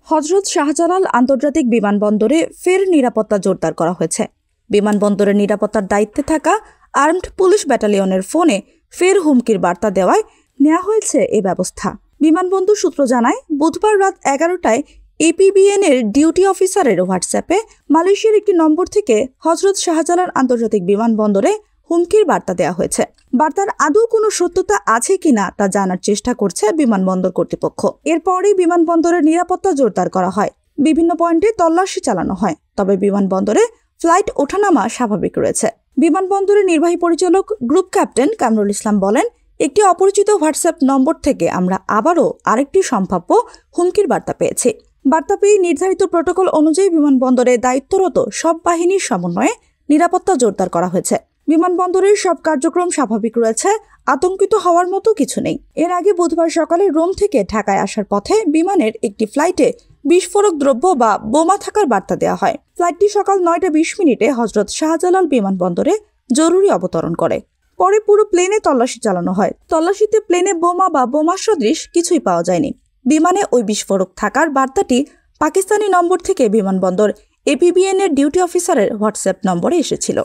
হযরত শাহজালাল আন্তর্জাতিক বিমানবন্দরে ফের নিরাপত্তা জোরদার করা হয়েছে। বিমানবন্দরের নিরাপত্তার দায়িত্বে থাকা আর্মড পুলিশ ব্যাটালিয়নের ফোনে ফের হুমকির বার্তা দেওয়ায় নেওয়া হয়েছে এ ব্যবস্থা। বিমানবন্দর সূত্র জানায়, বুধবার রাত 11টায় এপিবিএন-এর ডিউটি অফিসারের হোয়াটসঅ্যাপে মালয়েশিয়ার একটি নম্বর থেকে হযরত শাহজালাল আন্তর্জাতিক বিমানবন্দরে হুমকির বার্তা দেওয়া হয়েছে। বার্তার আদৌ কোনো সত্যতা আছে কিনা তা জানার চেষ্টা করছে বিমানবন্দর কর্তৃপক্ষ। এরপরই বিমানবন্দরের নিরাপত্তা জোরদার করা হয়। বিভিন্ন পয়েন্টে তল্লাশি চালানো হয়, তবে বিমানবন্দরে ফ্লাইট ওঠানামা স্বাভাবিক রয়েছে। বিমানবন্দরের নির্বাহী পরিচালক গ্রুপ ক্যাপ্টেন কামরুল ইসলাম বলেন, একটি অপরিচিত হোয়াটসঅ্যাপ নম্বর থেকে আমরা আবারও আরেকটি সম্ভাব্য হুমকির বার্তা পেয়েছি। বার্তা পেয়ে নির্ধারিত প্রোটোকল অনুযায়ী বিমানবন্দরে দায়িত্বরত সব বাহিনীর সমন্বয়ে নিরাপত্তা জোরদার করা হয়েছে। বিমানবন্দরের সব কার্যক্রম স্বাভাবিক রয়েছে, আতঙ্কিত হওয়ার মতো কিছু নেই। এর আগে বুধবার সকালে রোম থেকে ঢাকায় আসার পথে বিমানের একটি ফ্লাইটে বিস্ফোরক দ্রব্য বা বোমা থাকার বার্তা দেওয়া হয়। ফ্লাইটটি সকাল 9টা 20 মিনিটে হযরত শাহজালাল বিমানবন্দরে জরুরি অবতরণ করে। পরে পুরো প্লেনে তল্লাশি চালানো হয়। তল্লাশিতে প্লেনে বোমা বা বোমা সদৃশ কিছুই পাওয়া যায়নি। বিমানে ওই বিস্ফোরক থাকার বার্তাটি পাকিস্তানি নম্বর থেকে বিমানবন্দর এপিবিএন-এর ডিউটি অফিসারের হোয়াটসঅ্যাপ নম্বরে এসেছিল।